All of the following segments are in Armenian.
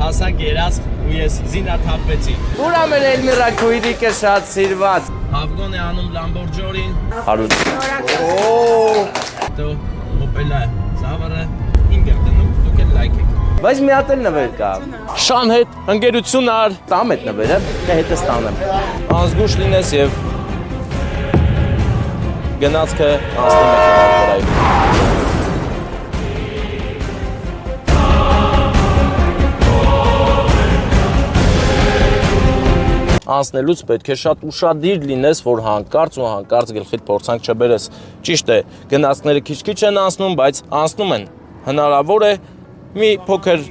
հասանք երասխ ու ես զինաթափվեցի։ Ուրա մեր Էլմիրա քույրիկը շատ սիրված։ Հավգոն է անում Լամբորջորին։ Հարուտ։ Դու հոպելա զավարը ինգեր դնում դուք էլ լայք եք։ Բայց մի հատ էլ նվեր կա։ Շան հետ ընկերություն ար։ Տամ այդ նվերը, թե հետը ստանեմ։ Անզգուշ լինես եւ գնացքը անցնի մեքենայի վրայով։ Անցնելուց պետք է շատ ուշադիր լինես, որ հանկարծ ու հանկարծ գլխիդ փորձանք չբերես։ Ճիշտ է, գնացքները քիչ-քիչ են անցնում, բայց անցնում են։ Հնարավոր է մի փոքր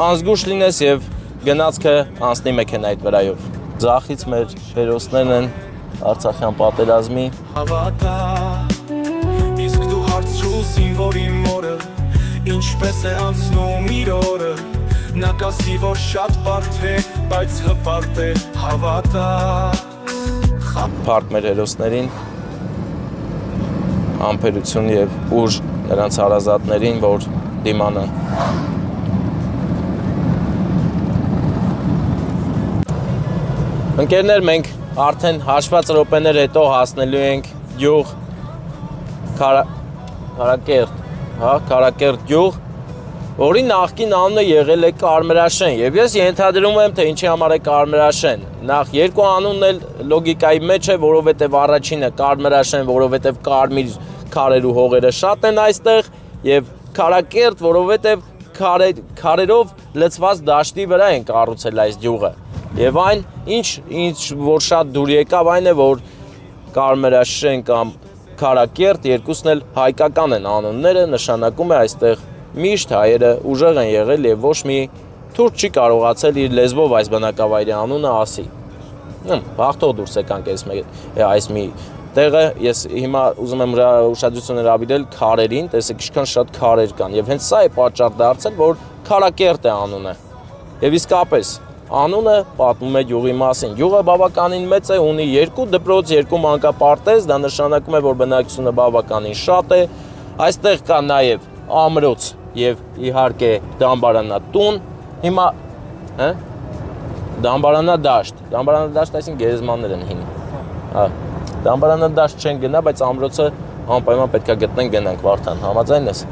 անզգուշ լինես եւ գնացքը անցնի մեքենայիդ վրայով։ Ձախից մեր հերոսներն են Արցախյան պատերազմի։ Հավատա, իսկ դու հարցրուս իմ որ իմ մորը, ինչպես է անցնում իր օրը, նա կասի որ շատ բարդ է, բայց հպարտ է, հավատա։ Փառք մեր հերոսներին, համբերություն եւ ուժ նրանց հարազատներին, որ դիմանան։ Ընկերներ, մենք արդեն հաշված րոպեներ հետո հասնելու ենք գյուղ Քարակերտ գյուղ, որի նախկին անունը եղել է Կարմրաշեն, եւ ես ենթադրում եմ, թե ինչի համար է Կարմրաշեն։ Նախ երկու անունն էլ լոգիկայի մեջ է, որովհետեւ առաջինը Կարմրաշեն, որովհետեւ կարմիր քարեր ու հողերը շատ են այստեղ, եւ Քարակերտ, որովհետեւ քարերով լցված դաշտի վրա են կառուցել այս գյուղը։ Եվ այն, ինչ որ շատ դուր եկավ, այն է, որ Կարմրաշեն կամ Քարակերտ երկուսն էլ հայկական են անունները, նշանակում է այստեղ միշտ հայերը ուժեղ են եղել եւ ոչ մի թուրք չի կարողացել իր լեզվով այս բնակավայրի անունը ասի։ Բախտող դուրս եկանք այս մի տեղը, ես հիմա ուզում եմ ուշադրություն հրավիրել քարերին, տեսեք ինչքան շատ քարեր կան եւ հենց սա է պատճառ դարձել, որ Քարակերտ է անունը։ Եվ իսկապես անունը պատմում է գյուղի մասին։ Գյուղը բավականին մեծ է, ունի 2 դպրոց, 2 մանկապարտեզ, դա նշանակում է, որ բնակչությունը բավականին շատ է։ Այստեղ կա նաև ամրոց եւ իհարկե դամբարանատուն։ Հիմա դամբարանադաշտ, այսինքն գերեզմաններ են հին։ Հա, դամբարանադաշտ չեն գնա, բայց ամրոցը անպայման պետքա գտնենք, գնանք Վարդան, համաձայն ես։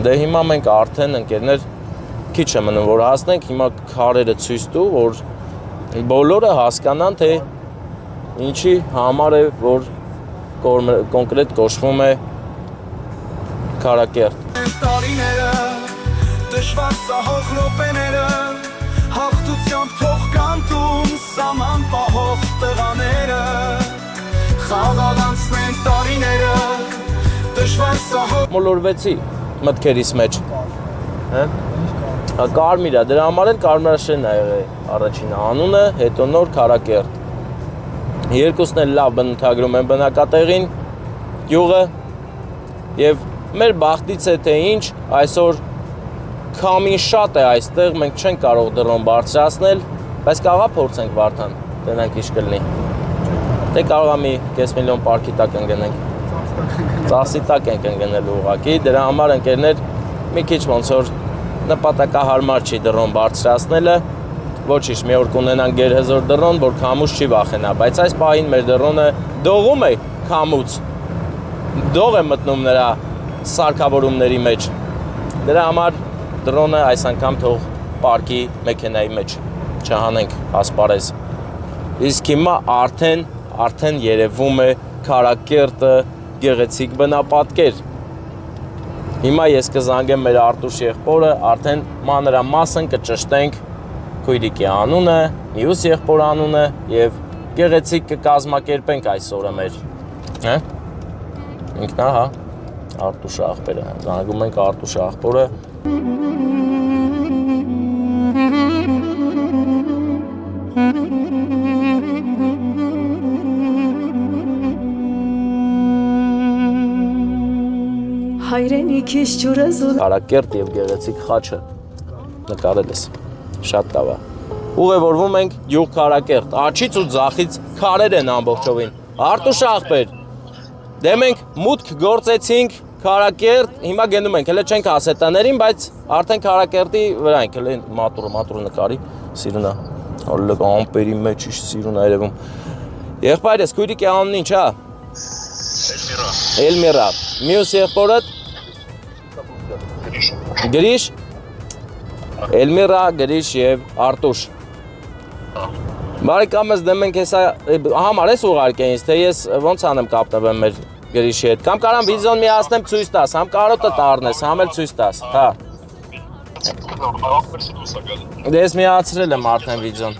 Դե հիմա մենք արդեն ընկերներ քիչ է մնում որ հասնենք, հիմա քարերը ցույց տու, որ բոլորը հասկանան, թե ինչի համար է, որ կոնկրետ կոչվում է Քարակերտ։ Տարիները, դժվար սահող րոպեները, հաղթությամբ թող կանտում սաման պահող տղաները, խաղաղ անցնեն տարիները, դժվար սահող Մոլորվեցի մտքերիս մեջ։ Կարմիր է, դրա համար էլ Կարմրաշենն է եղել առաջին անունը, հետո նոր Քարակերտ։ Երկուսն էլ լավ բնութագրում են բնակատեղին, գյուղը եւ մեր բախտից է թե ինչ, այսօր քամին շատ է այստեղ, մենք չենք կարող դրոն բարձրացնել, բայց կարողա փորձենք Վարդան, տենանք ինչ կլինի։ Դե կարողա մի 5 միլիոն պարքի տակ ընկնենք։ Ծախսի տակ ենք ընկնելու ուղղակի, դրա համար ընկերներ մի քիչ ոնց որ նպատակահարմար չի դրոն բարձրացնելը, ոչինչ, մի օր կունենանք գերհզոր դրոն, որ քամուց չի վախենա, բայց այս պահին մեր դրոնը դողում է քամուց, դող է մտնում նրա սարքավորումների մեջ, դրա համար դրոնը այս անգամ թող պարկի մեքենայի մեջ չհանենք ասպարեզ, իսկ հիմա արդեն երևում է Քարակերտը գեղեցիկ բնապատկեր։ Հիմա ես կզանգեմ մեր Արտուշ եղբորը, արդեն մանրամասն կճշտենք քույրիկի անունը, մյուս եղբոր անունը եւ գեղեցիկ կկազմակերպենք այս օրը մեր։ Հա? Ինքնա, հա, Արտուշ եղբորը, զանգում ենք Արտուշ եղբորը։ Հայրենիքիս ջուրը զուլ Քարակերտ եւ գեղեցիկ խաչը նկարել ես, շատ լավ է։ Ուղևորվում ենք գյուղ Քարակերտ, աչից ու ձախից քարեր են ամբողջովին։ Արտուշ աղբեր, դե մենք մուտք գործեցինք Քարակերտ, հիմա գնում ենք, հələ չենք ասել տներին, բայց արդեն Քարակերտի վրա ենք, հələ մատուրը նկարի, սիրունա, հələ ամպերի մեջ իշ սիրունա երևում։ Եղբայրս, քույրիկի անունն ինչ, հա։ Էլմիրա։ Մյուս եղբորդ։ Գրիշ։ Էլմիրա, Գրիշ եւ Արտուշ։ Բարեկամս դեմ ենք հեսա համար ես ուղարկեին, թե ես ոնց անեմ կապտավեմ մեր Գրիշի հետ։ Կամ կարամ վիդեոն միացնեմ ցույց տաս, համ կարոտը տառնես, համ էլ ցույց տաս, հա։ Ես միացրել եմ արդեն վիդեոն։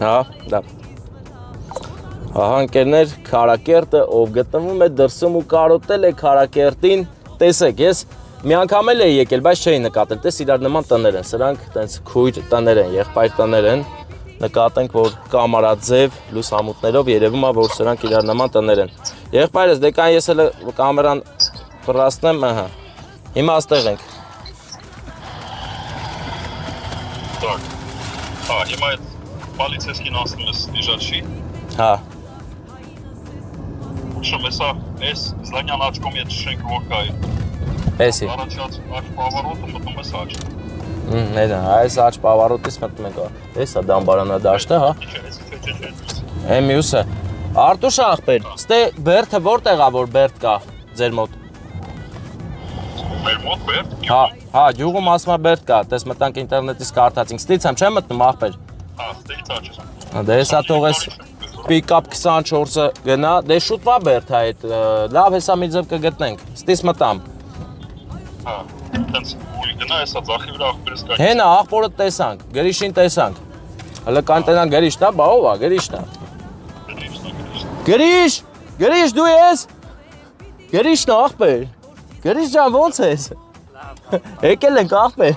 Հա, դա։ Ահա ընկերներ, Քարակերտը, ով գտնվում է դրսում ու կարոտել է Քարակերտին, տեսեք, ես մի անգամ էլ էի եկել, բայց չէի նկատել, տես իրար նման տներ են, սրանք տենց քույր տներ են, եղբայր տներ են, նկատենք, որ կամարաձև լուսամուտներով երևում է, որ սրանք իրար նման տներ են։ Եղբայրս, դե կան ես էլ կամերան պրասնեմ, ահա, հիմա աստեղ ենք։ Հա, հիմա այդ պալիցեսկին ասնում ես դիժարշի։ Հա։ Ուշում եսա, ես զլանյան աչկոմ ետ շենք որկայի։ Էսի։ Առաջած աչ պավարոտը մտնում ես աչ։ Նեդա, այս աչ պավարոտից մտնում ենք, էսա դամբարանա դաշտը, հա։ Է մյուսը։ Արտուշ աղբեր, ստե բերդը որտեղ ա, որ բերդ կա ձեր մոտ։ Մեր մոտ բերդ։ Հա, յուղում ասում է բերդ կա, տես մտանք ինտերնետից կարդացինք, ստից եմ չեմ մտնում աղբեր։ Հա, ստեից աչ ես։ Դե հեսա թող ես պիկապ 24-ը գնա, դե շուտվա բերդ հա այդ, լավ հեսա մի ձև կգտնենք, ստից մտամ։ Հա, տենց ուր գնա եսա ձախի վրա աղբերս կա։ Հենա աղբորը տեսանք, Գրիշին տեսանք։ Հələ կանտենան Գրիշն է, բա ով է, Գրիշն է։ Գրիշ, դու ես։ Գրիշն է աղբեր։ Գրիշ ջան, ո՞նց ես։ Եկել ենք աղբեր։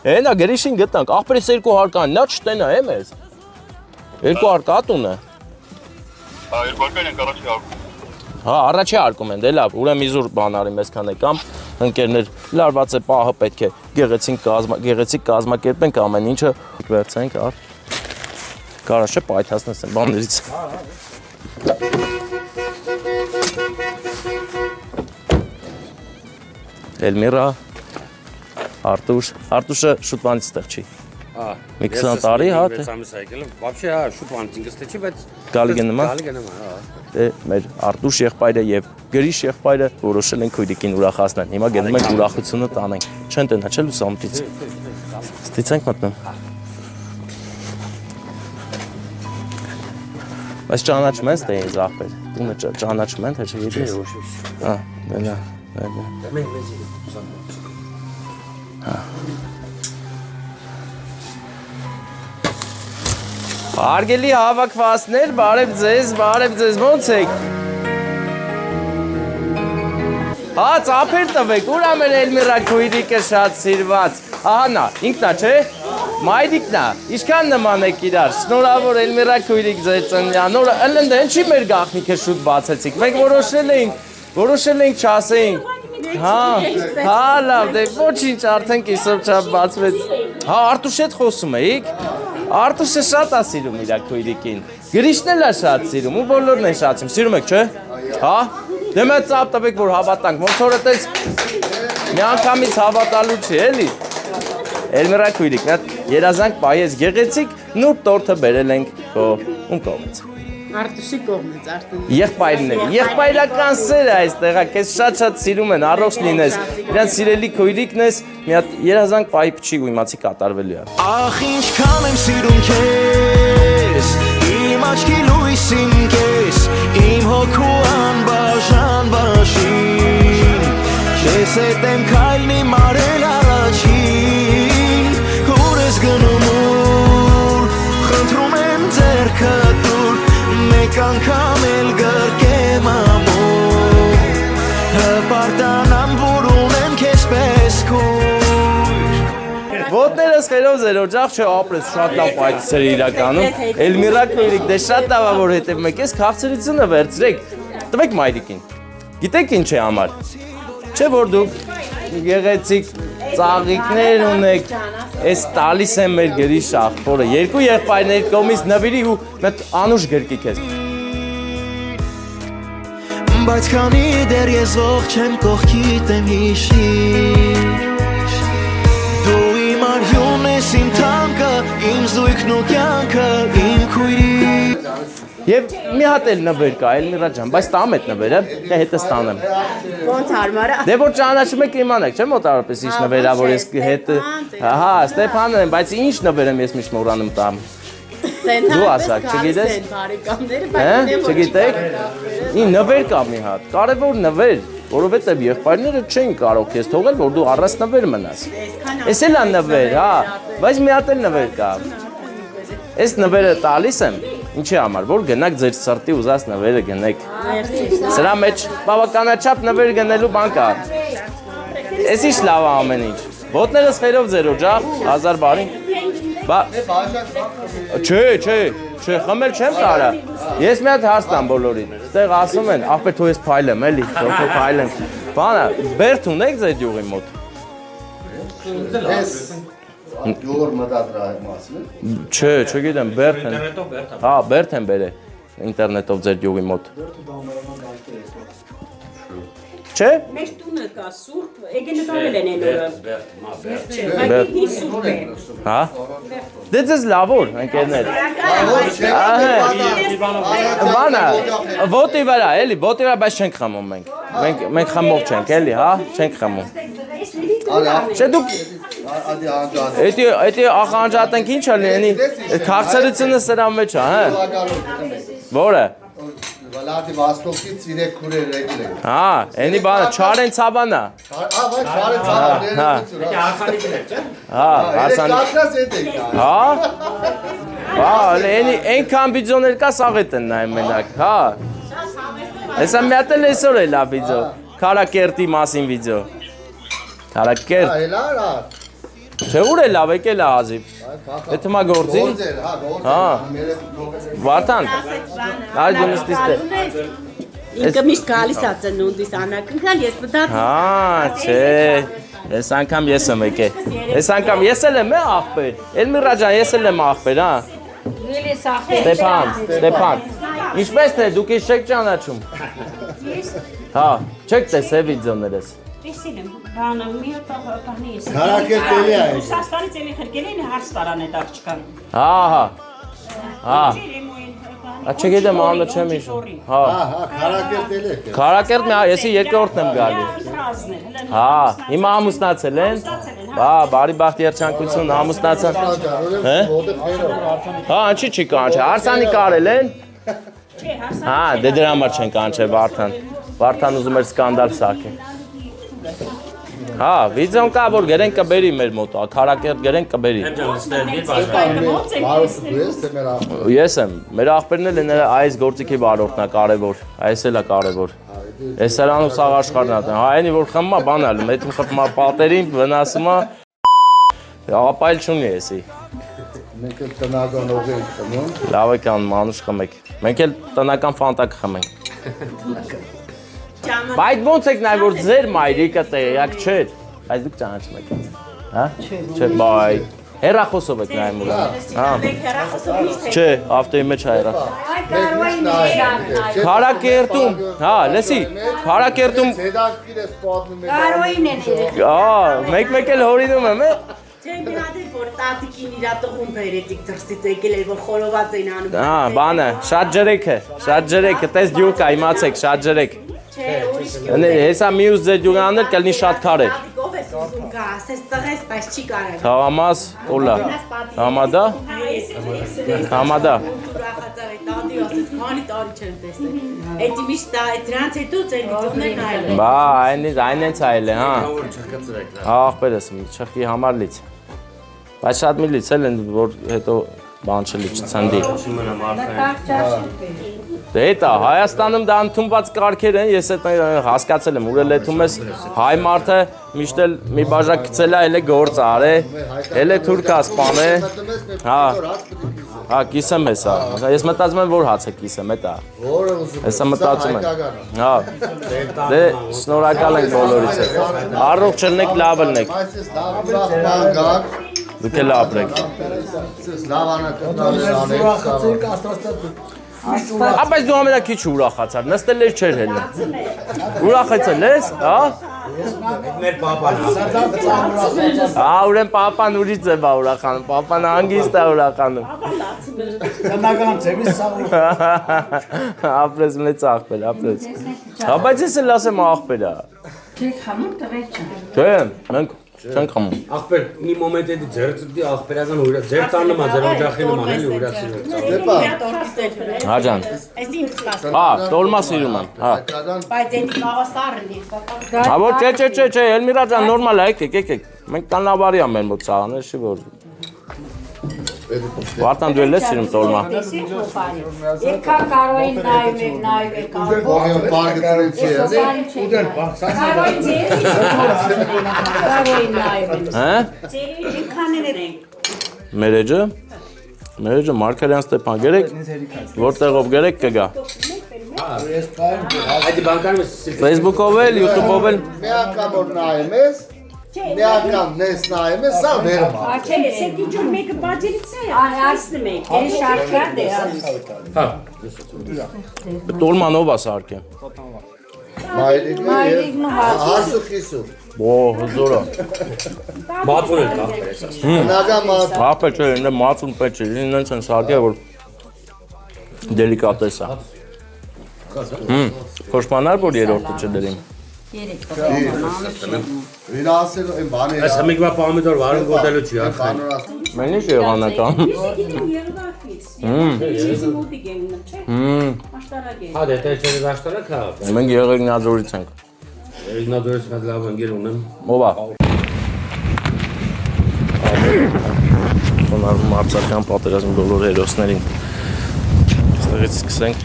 Հենա Գրիշին գտանք, աղբերից 2 հարկան, նա չտենա է մեզ։ 2 հարկատուն է։ Հա, 2 հարկան ենք առաջի հարկում։ Հա, առաջի հարկում են, դե լավ, ուրեմն իզուր բան արի մեզ կանեկամ, ընկերներ, լարված է պահը պետք է գեղեցիկ կազմակերպենք ամեն ինչը, վերցենք առ, կարա չէ պայթացնես են բաներից։ Էլմիրա, Արտուշը շուտվանից ստեղ չի։ Մի 20 տարի, հա, թե։ Вообще, հա, շուտվանից ինքս չի, բայց Գալի գնա։ հա։ Դե մեր Արտուշ եղբայրը եւ Գրիշ եղբայրը որոշել են քույրիկին ուրախացնել։ Հիմա գնում ենք ուրախությունը տանենք։ Չեն տնա, չէ՞ լուսամուտից։ Ստից ենք մտնում։ Բայց ճանաչում ես թե ինձ աղբեր։ Տունը ճանաչում են, թե չէ՞ ես։ Հա, դե։ Հա։ Հարգելի հավաքվածներ, բարև ձեզ, ոնց եք։ Հա, ծափեր տվեք, ուր ա մեր Էլմիրա քույրիկը շատ սիրված։ Ահա նա, ինքնա, չէ։ Մայրիկնա, ինչքան նման եք իրար։ Շնորհավոր Էլմիրա քույրիկ ձեր ծննդյան օրը։ Ըլնդը ինչի մեր գաղտնիքը շուտ բացեցիք։ Մենք որոշել էինք չասեինք։ Հա, լավ, դե ոչինչ, արդեն կիսով չափ բացվեց։ Հա, Արտուշ հետ խոսում էիք։ Արտուշը շատ է սիրում իր քույրիկին։ Գրիշն էլ է շատ սիրում, ու բոլորն են շատ սիրում եք, չէ։ Հա, դե մեծ ծափ տվեք, որ հավատանք, ոնց որ այդպես մի անգամից հավատալու չի, էլի։ Էլմիրա քույրիկ, նա երազանք պայես գեղեցիկ, նուրբ տորթը բերել ենք քո ում կողմից։ Արտուշի կողմից, արդեն։ Եղբայրների, եղբայրական սեր է այստեղ, քեզ շատ սիրում են, առողջ լինես, իրանց սիրելի քույրիկն ես, մի հատ երազանք պայի փչի ու իմացի կատարվելու է։ Ախ ինչքան եմ սիրում քեզ, իմ աչքի լույսին քեզ, իմ հոգու անբաժան բաժին, քեզ հետ եմ քայլի մարել առաջին, ուր ես գնում ուր, խնդրում եմ ձեռքը դուր, մեկ անգամ էլ գրկեմ ամուր, հպարտանամ, որ ունեմ քեզ պես քույր։ Ոտներս խերով ձեր օջախ չէ ապրես շատ լավ պայթցեր իրականում։ Էլմիրա քույրիկ, դե շատ լավ է որ հետևում եք, ես քաղցրությունը վերցրեք, տվեք մայրիկին։ Գիտեք ինչ է համար։ Չէ որ դուք գեղեցիկ ծաղիկներ ունեք, այս տալիս եմ մեր գրի շախտորը, երկու եղբայրների կողմից նվիրի ու մեկ անուշ գրկի քեզ։ Բայց քանի դեռ ես ողջ եմ կողքիդ եմ հիշիր Դու իմ արյունն ես իմ թանկը, իմ զույգն ու կյանքը, իմ քույրի Եվ մի հատ էլ նվեր կա, Էլմիրա ջան, բայց տամ այդ նվերը, դե հետը ստանեմ։ Ոնց հարմար է։ Դե որ ճանաչում եք իմանեք, չէ՞ մոտավորապես ինչ նվերա, որ ես հետը, հա, Ստեփանն եմ, բայց ինչ նվեր եմ ես միշտ մոռանում տամ։ Դու ասակ, չգիտես։ Չգիտեք։ Ին նվեր կա մի հատ, կարևոր նվեր, որովհետև եղբայրները չեն կարող քեզ թողել, որ դու առանց նվեր մնաս։ Էս էլ է նվեր, հա, բայց մի հատ էլ նվեր կա։ Այս նվերը տալիս եմ, ինչի համար, որ գնաք ձեր սրտի ուզած նվերը գնեք։ Սրա մեջ բավականաչափ նվեր գնելու բան կա։ Էս ինչ լավ է ամեն ինչ։ Ոտներս խերով ձեր օջախ, 1000 բարի։ Բա Չէ, խմել չեմ կարա։ Ես մի հատ հարց տամ բոլորին։ Ստեղ ասում են, ախպեր թող ես փայլեմ, էլի, թող փայլեմ։ Բանը, բերդ ունեք ձեր յուղի մոտ։ Յուղը մտադրա մասին։ Չէ, չգիտեմ, բերդ են։ Հա, բերդ են բերել ինտերնետով ձեր յուղի մոտ։ Չէ։ Մեր տունը կա սուրբ, եկե նկարել են այն օրը։ Բայց ինչ սուրբ է։ Հա։ Դե ձեզ լավոր, ընկերներ։ Բանա, ոտի վրա, էլի, ոտի վրա, բայց չենք խմում մենք։ Մենք խմող չենք, էլի, հա, չենք խմում։ Չէ դուք Էդի ախանջատենք ինչ է լինի, քաղցրությունը սրա մեջ է, հա։ Որը։ Վալատի վաստոկից 3 քուրեր եկել են։ Հա, այնի բանը չարեն ցաբանա։ Չարեն ցաբանա։ Հա, հարսանի։ Հա։ Հա, այնքան վիդեոներ կա սաղետ են նայում մենակ, հա։ Հեսա մի հատ էլ այսօր է լավ վիդեո, Քարակերտի մասին վիդեո։ Քարակերտ։ Այլա։ Չէ ուր է լավ եկել է Հազիվ։ Այդ հիմա գործի։ Հա։ Վարդան։ Այ դու Ինքը միշտ գալիս է ծնունդիս անակնքալ, ես մտածում։ Հա, չէ։ Այս անգամ ես եմ եկել։ Այս անգամ ես էլ եմ աղբեր։ Էլմիրա ջան, ես էլ եմ աղբեր, հա։ Ստեփան։ Ինչպես է, դուք ես չեք ճանաչում։ Հա, չեք տեսել վիդեոներս։ Տեսել եմ, բանը մի հատ բանի ես։ Քարակերտելի է։ Ռուսաստանից էլի խրկել են հարց տարան այդ աղջկան։ Հա։ Չգիտեմ, անունը չեմ հիշում։ Հա, քարակերտելի է։ Քարակերտ մի, եսի երկրորդն եմ գալի։ Հա, հիմա ամուսնացել են։ Հա, բարի բախտ երջանկություն, ամուսնացան։ Հա։ Հա, ինչի՞ չի կանչել, հարսանի կարել են։ Հա, դե դրա համար չեն կանչել Վարդան։ Վարդան ուզում էր սկանդալ սարքել։ Հա, վիդեոն կա, որ գերեն կբերի մեր մոտ, Քարակերտ գերեն կբերի։ Ես եմ, մեր աղբերն էլ այս գործիքի վարորդն է կարևոր, այս էլ է կարևոր։ Այս սրանու սաղ աշխարհն է, հա, այնի որ խմա բանալ, մեթում խփմա պատերին, վնասումա, ապայլ չունի էսի։ Մենք էլ տնական օղ ենք խմում։ Լավ եք անում, անուշ խմեք։ Մենք էլ տնական ֆանտակ խմենք։ Բայց ոնց եք նայ որ ձեր մայրիկը տեղյակ չէր, բայց դուք ճանաչում եք ինձ, հա? Չէ, բայ, հեռախոսով եք նայում ուրա, հա? Չէ, ավտոյի մեջ է հեռախոս։ Քարակերտում, հա, լսի, Քարակերտում Հետաքրքիր է պատմում եք։ Կարոյին են երեք։ Հա, մեկ էլ հորինում եմ, Չէ, գնացել որ տատիկին իրա տղուն բերեցիք դրսից եկել էր որ խորոված էին անում։ հա, բանը, շատ ջրեք, տես դյուր կա, իմացեք, շատ ջրեք։ Չէ, ուրիշ Հեսա միուս ձեր դյուր անել կլնի շատ քարեր։ Ով է ուզում գա, ասես տղես, բայց չի կարել։ Թավամաս, օլա, համադա, համադա։ Ուրախացավ է տատի ասես, քանի տարի չեմ տեսել։ Էդի միշտ դրանց հետո ձեր վիդեոներն այլ են։ Բա, այնենց այլ է, հա։ Հա, աղբերս, չխի համար լից։ Բայց շատ մի լից էլ են, որ հետո բան չլի, չցնդի։ Դե հետա, Հայաստանում դա ընդունված կարգեր են, ես այդ հասկացել եմ, ուր էլ էթում ես հայ մարդը միշտ էլ մի բաժակ գցել է, էլ է գործ արե, էլ է թուրքա սպան է, հա, Հա, կիսեմ հեսա։ Ես մտածում եմ, որ հաց է կիսեմ, էտա։ Որը ուզում Հեսա մտածում եմ։ Հա։ Դե շնորհակալ ենք բոլորից։ Առողջ ելնեք, լավ ելնեք։ Այսպես լավ բանգակ, Դուք էլ ապրեք։ լավ անակնավեր անեք, Բայց դու ամենա քիչ ուրախացար, նստել ես չէր հելնում։ Ուրախացել ես, հա։ Մեր պապան։ Հա, ուրեն պապան ուրիշ ձև է ուրախանում, պապան հանգիստ է ուրախանում։ Ապրես մեծ աղբեր, ապրես։ Հա, բայց ես էլ ասեմ աղբեր է։ Չէ, մենք չենք խմում։ Աղբեր, մի մոմենտ էդի ձերծդի աղբերական ուրա, ձեր տան նմա, ձեր օջախի նման էլի ուրացին։ Հա ջան։ Հա, տոլմա սիրում եմ, հա։ Բայց էդի կաղասարն է։ Հա, որ չէ, Էլմիրա ջան, նորմալ է, եկեք։ Մենք կանավարի եմ մեր մոտ սաղաներ, չի որ։ Վարդան դու էլ ես սիրում տոլմա։ Եկա կարոյին նայում եք Ողջույն բարգծրին չի ես։ Կարոյին նայում եք։ Հա։ Ձերի քաներ ենք։ Մերեջը Մարգարյան Ստեփան գերեք, որտեղով գերեք կգա։ Այդ բանկանում Facebook-ով էլ, YouTube-ով էլ։ Մի անգամ որ նայում ես, մի անգամ նես նայում ես, սա վերում է։ Չէ, սեդի ջուր մեկը բաջերից է, այսնը մեկ, ես շարքար դե։ Հա։ Տոլմանով է սարքեմ։ Մայրիկն ու հասու խիսու։ Օ, հզորա։ Մածուն էլ աղբեր ես ասում։ Բնական մատ։ Ապե չէ, ինձ մածուն պետք չէ, ինձ են սարքել որ դելիկատես է։ Խոշմանար որ երրորդը չդրին։ Իր ասելու այն բաները։ Այս հմիկվա պամիդոր վարուն գոտելու չի ախայն։ Մեն ինչ եղանական։ Հա դե թե չէ դաշտարակ հա։ Մենք Եղեգնաձորից ենք։ Եղեգնաձորից մեծ լավ ընկեր ունեմ։ Ով է։ Խոնարհվում Արցախյան պատերազմի բոլոր հերոսներին։ Այստեղից սկսենք։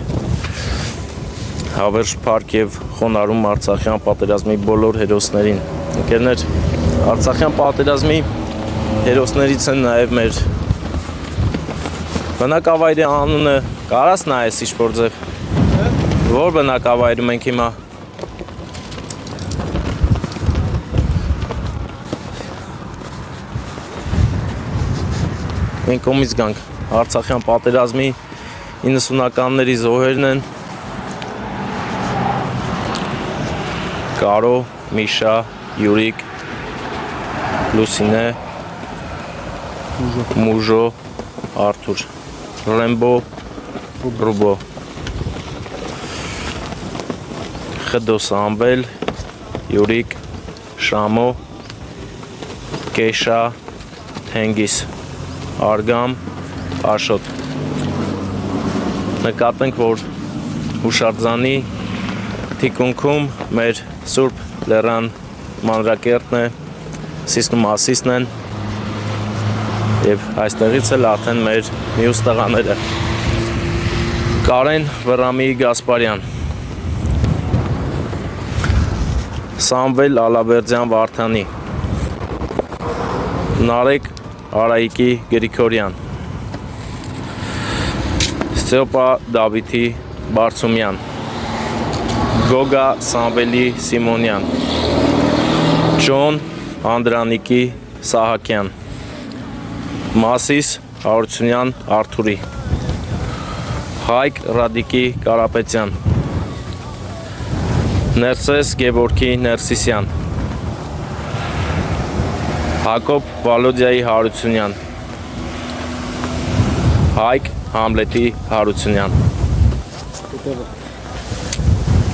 Հավերժ Փարք եւ խոնարհում Արցախյան պատերազմի բոլոր հերոսներին։ Ընկերներ, Արցախյան պատերազմի հերոսներից են նաեւ մեր բնակավայրի անունը կարաս նայես Իշպորձև։ Որ բնակավայրում ենք հիմա։ Մենք կողմից գանք Արցախյան պատերազմի 90-ականների զոհերն են Կարո, Միշա, Յուրիկ, Լուսինե, Մուժո, Արթուր, Ռեմբո, Ռուբո, Խդո Սամվել, Յուրիկ, Շամո, Կեշա, Թենգիս, Արգամ, Աշոտ։ Նկատենք, որ հուշարձանի թիկունքում մեր Սուրբ Լեռան մանրակերտն է, Սիսնու Մասիսն են և այստեղից էլ արդեն մեր մյուս տղաները Կարեն Վռամի Գասպարյան, Սամվել Ալավերդյան Վարդանի, Նարեկ Արայիկի Գրիգորյան, Ստեոպա Դավիթի Բարցումյան, Գոգա Սամվելի Սիմոնյան, Ջոն Անդրանիկի Սահակյան, Մասիս Հարությունյան Արթուրի, Հայկ Ռադիկի Կարապետյան, Ներսես Գևորգի Ներսիսյան, Հակոբ Վալոդիայի Հարությունյան, Հայկ Համլետի Հարությունյան։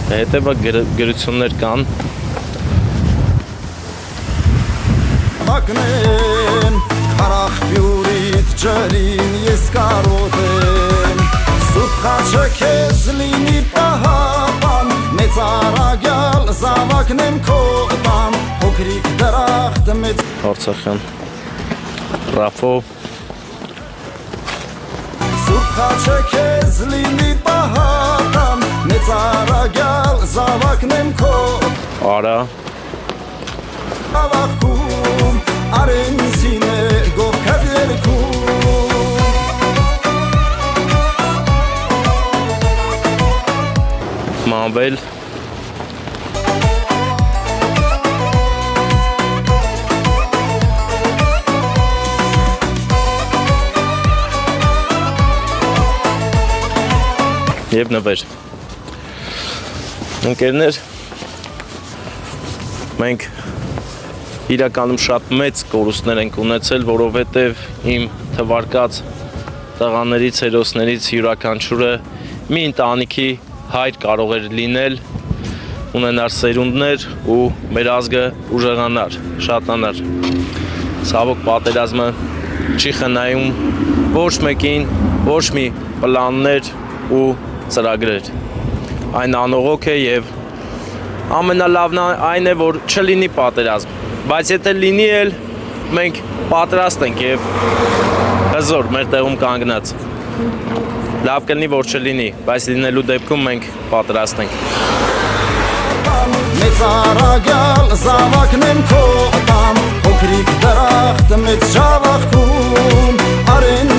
Հետևը գրություններ կան։ Մակնեն, խարախբյուրիտ ջրին ես կարոտ եմ, Սուտ խաչը կեզ լինի պահապան, մեծ արագյալ զավակն եմ կոտան, հոգրիկ դրախտ մեծ Արցախյան Ռաֆո Սուտ խաչը կեզ լինի պահապան, մեծ արագյալ զավակն եմ կոտան, Արա ավախում, արենցին է գովքად երկում պաշտպանվել։ Եվ նվեր։ Ընկերներ, մենք իրականում շատ մեծ կորուստներ ենք ունեցել, որովհետև իմ թվարկած տղաներից, հերոսներից յուրաքանչյուրը մի ընտանիքի հայր կարող էր լինել, ունենար սերունդներ ու մեր ազգը ուժեղանար, շատանար։ Ցավոք պատերազմը չի խնայում ոչ մեկին, ոչ մի պլաններ ու ծրագրեր։ Այն անողոք է եւ ամենալավն այն է, որ չլինի պատերազմ, բայց եթե լինի էլ մենք պատրաստ ենք եւ հզոր մեր տեղում կանգնած։ Լավ կլինի, որ չլինի, բայց լինելու դեպքում մենք պատրաստ ենք։ Մեծ արագյալ զավակն եմ քո ատամ, փոքրիկ դրախտ մեծ ժավախքում, արեն